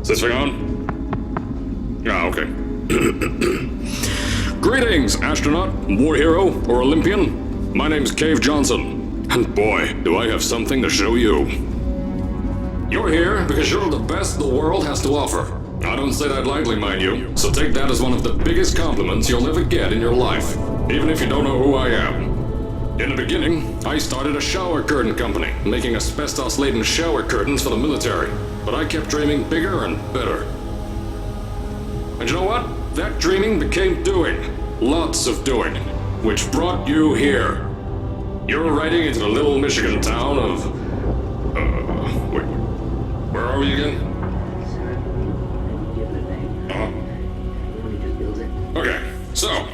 Is this thing on? Ah, okay. Greetings, astronaut, war hero, or Olympian. My name's Cave Johnson, and boy, do I have something to show you. You're here because you're the best the world has to offer. I don't say that lightly, mind you, so take that as one of the biggest compliments you'll ever get in your life, even if you don't know who I am. In the beginning, I started a shower curtain company, making asbestos-laden shower curtains for the military, but I kept dreaming bigger and better. And you know what? That dreaming became doing. Lots of doing. Which brought you here. You're riding into the little Michigan town of... wait, where are we again? Okay, so,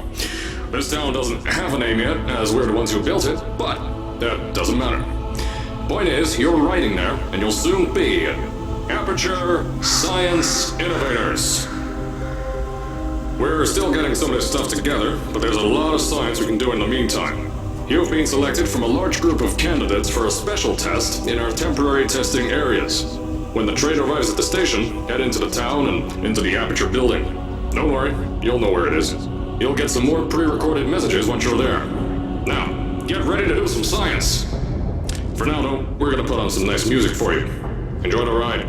this town doesn't have a name yet, as we're the ones who built it, but that doesn't matter. Point is, you're riding there, and you'll soon be Aperture Science Innovators. We're still getting some of this stuff together, but there's a lot of science we can do in the meantime. You've been selected from a large group of candidates for a special test in our temporary testing areas. When the train arrives at the station, head into the town and into the Aperture building. Don't worry, you'll know where it is. You'll get some more pre-recorded messages once you're there. Now, get ready to do some science. For now, though, we're gonna put on some nice music for you. Enjoy the ride.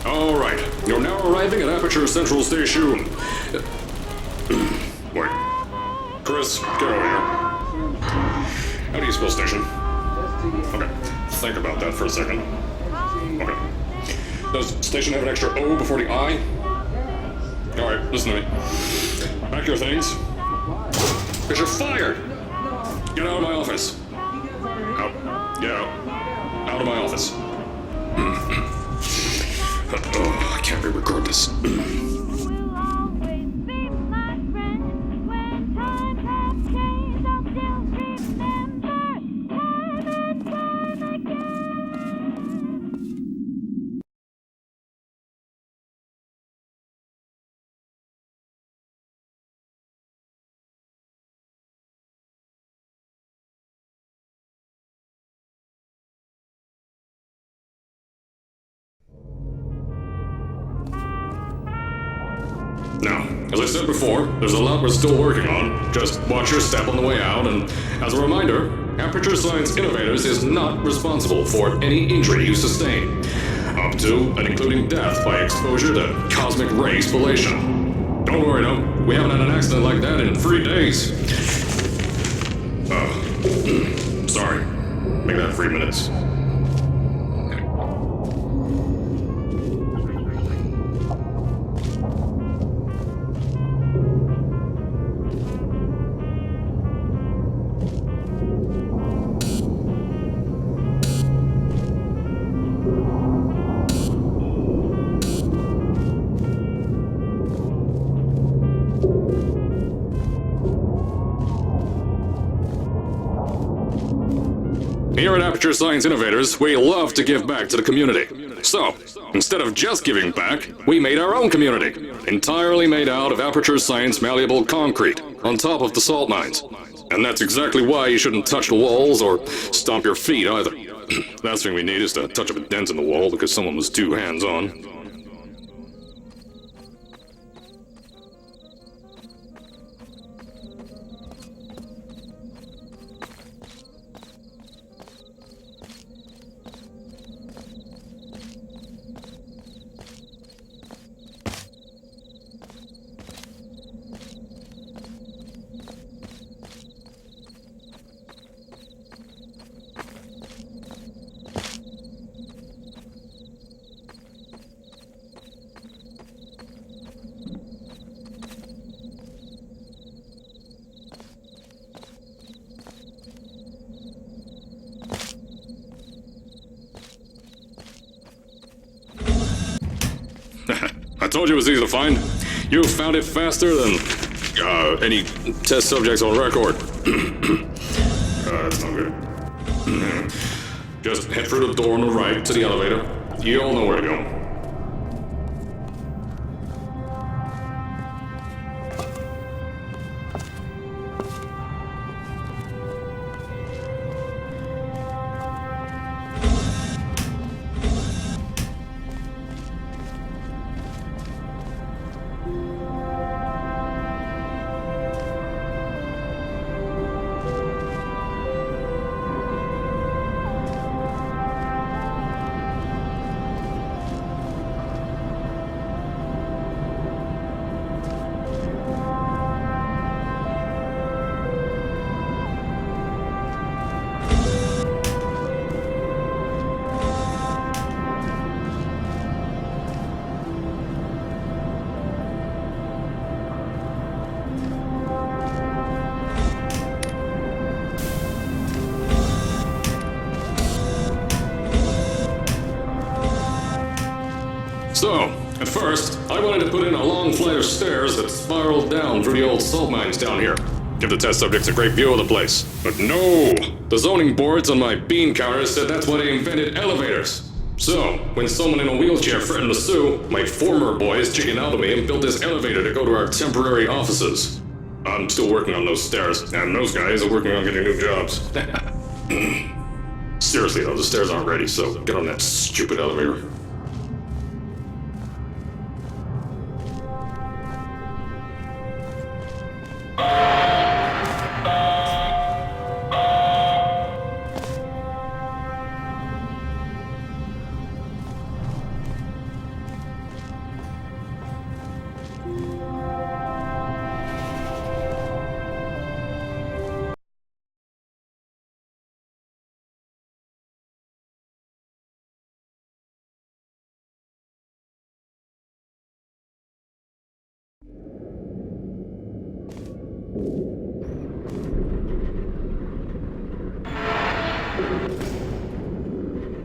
All right, you're now arriving at Aperture Central Station. Wait. Chris, get over here. How do you spell station? Okay, think about that for a second. Okay. Does station have an extra O before the I? All right, listen to me. Pack your things. Because you're fired! Get out of my office. Out. Get out. Out of my office. Oh, I can't re-record this. Now, as I said before, there's a lot we're still working on. Just watch your step on the way out, and as a reminder, Aperture Science Innovators is not responsible for any injury you sustain, up to and including death by exposure to cosmic ray spallation. Don't worry, though, we haven't had an accident like that in 3 days. Sorry. Make that 3 minutes. Here at Aperture Science Innovators, we love to give back to the community. So, instead of just giving back, we made our own community, entirely made out of Aperture Science malleable concrete, on top of the salt mines. And that's exactly why you shouldn't touch the walls or stomp your feet either. Last thing we need is to touch up a dent in the wall because someone was too hands-on. told you it was easy to find. You found it faster than any test subjects on record. That's not good. Just head through the door on the right to the elevator. You all know where to go. So, at first, I wanted to put in a long flight of stairs that spiraled down through the old salt mines down here. Give the test subjects a great view of the place. But no! The zoning boards on my bean counters said that's why they invented elevators. So, when someone in a wheelchair threatened to sue, my former boys chickened out of me and built this elevator to go to our temporary offices. I'm still working on those stairs, and those guys are working on getting new jobs. Seriously though, the stairs aren't ready, so get on that stupid elevator.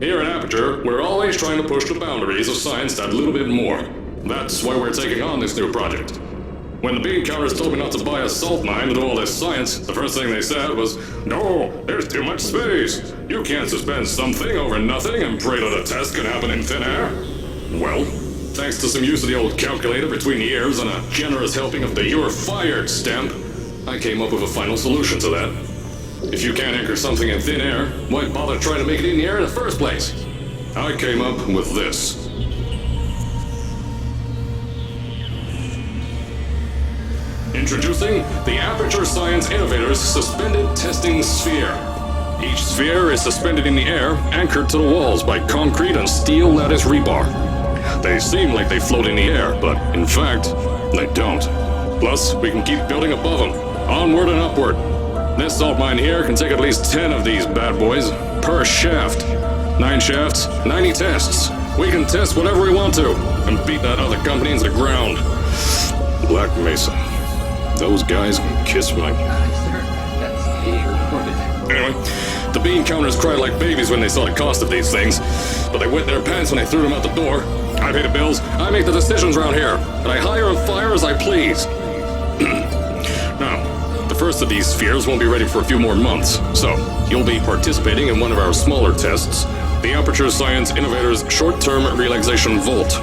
Here at Aperture, we're always trying to push the boundaries of science that little bit more. That's why we're taking on this new project. When the bean counters told me not to buy a salt mine to do all this science, the first thing they said was, "No, there's too much space. You can't suspend something over nothing and pray that a test can happen in thin air." Well, thanks to some use of the old calculator between the ears and a generous helping of the "you're fired" stamp, I came up with a final solution to that. If you can't anchor something in thin air, why bother trying to make it in the air in the first place? I came up with this. Introducing the Aperture Science Innovators Suspended Testing Sphere. Each sphere is suspended in the air, anchored to the walls by concrete and steel lattice rebar. They seem like they float in the air, but in fact, they don't. Plus, we can keep building above them, onward and upward. This salt mine here can take at least 10 of these bad boys per shaft. 9 shafts, 90 tests. We can test whatever we want to and beat that other company into the ground. Black Mesa. Those guys can kiss my... Anyway, the bean counters cried like babies when they saw the cost of these things, but they wet their pants when I threw them out the door. I pay the bills, I make the decisions around here, and I hire and fire as I please. Now, the first of these spheres won't be ready for a few more months, so you'll be participating in one of our smaller tests, the Aperture Science Innovators Short-Term Relaxation Volt.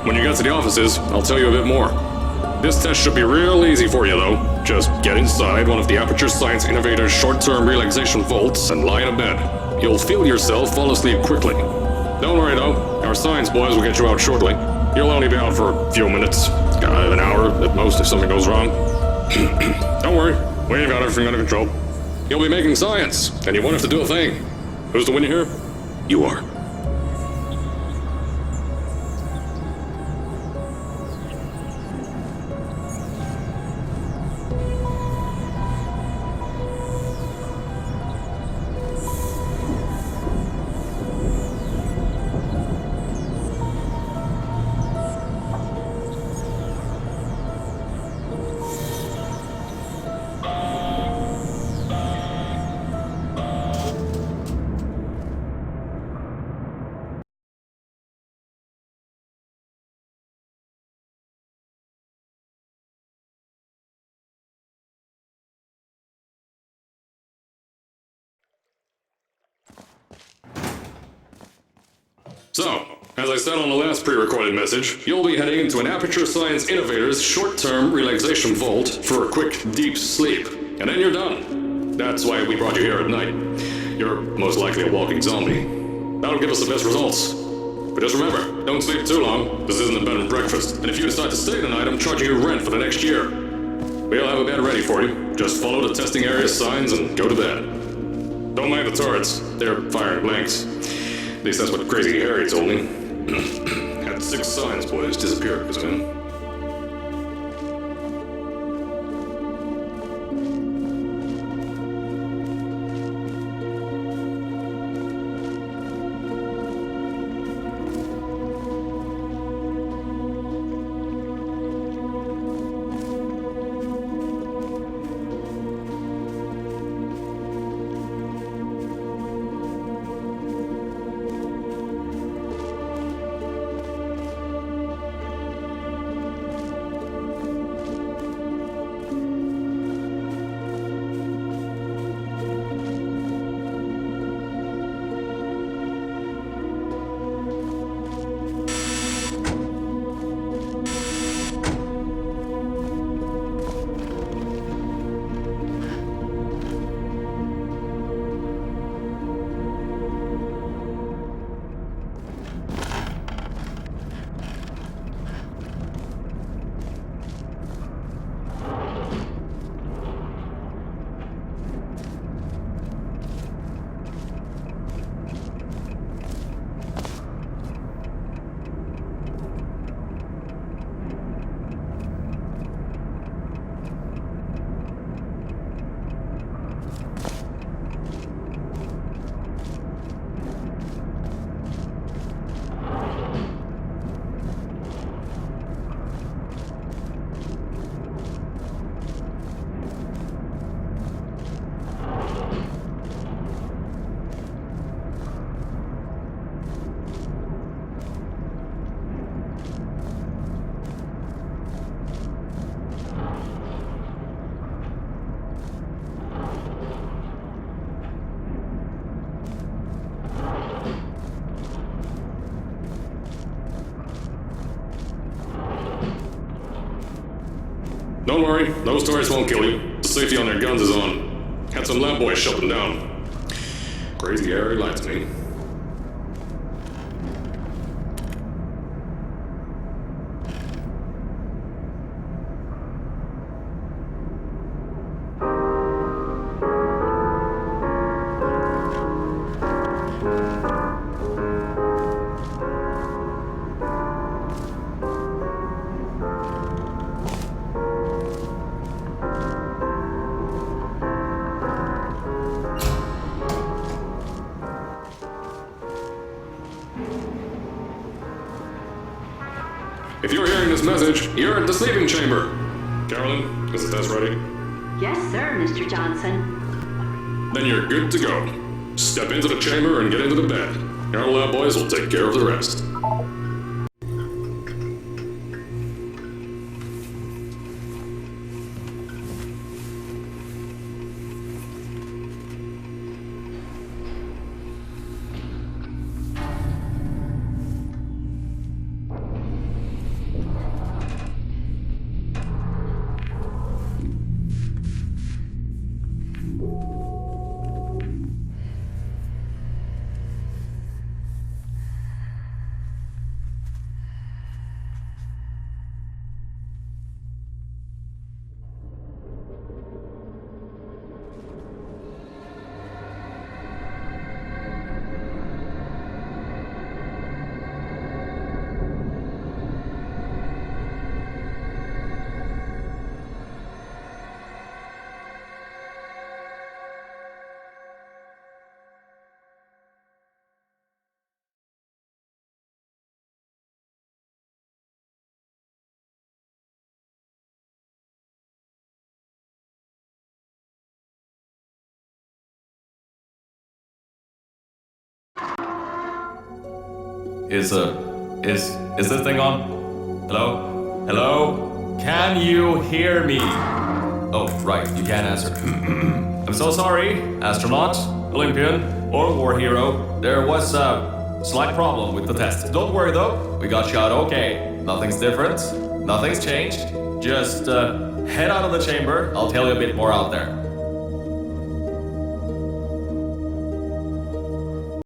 When you get to the offices, I'll tell you a bit more. This test should be real easy for you, though. Just get inside one of the Aperture Science Innovators short-term relaxation vaults and lie in a bed. You'll feel yourself fall asleep quickly. Don't worry, though. Our science boys will get you out shortly. You'll only be out for a few minutes. An hour at most if something goes wrong. Don't worry. We've got everything under control. You'll be making science, and you won't have to do a thing. Who's the winner here? You are. So, as I said on the last pre-recorded message, you'll be heading into an Aperture Science Innovators short-term relaxation vault for a quick, deep sleep. And then you're done. That's why we brought you here at night. You're most likely a walking zombie. That'll give us the best results. But just remember, don't sleep too long. This isn't a bed and breakfast. And if you decide to stay tonight, I'm charging you rent for the next year. We'll have a bed ready for you. Just follow the testing area signs and go to bed. Don't mind the turrets. They're firing blanks. At least that's what Crazy Harry told me. Had 6 science boys disappear because of him. Don't worry, those turrets won't kill you. The safety on their guns is on. Had some lab boys shut them down. Crazy Harry lied to me. If you're hearing this message, you're at the sleeping chamber. Carolyn, is the test ready? Yes, sir, Mr. Johnson. Then you're good to go. Step into the chamber and get into the bed. Our lab boys will take care of the rest. Is this thing on? Hello? Hello? Can you hear me? Oh, right, you can't answer. I'm so sorry, astronaut, Olympian, or war hero. There was a slight problem with the test. Don't worry though, we got shot okay. Nothing's different, nothing's changed. Just head out of the chamber, I'll tell you a bit more out there.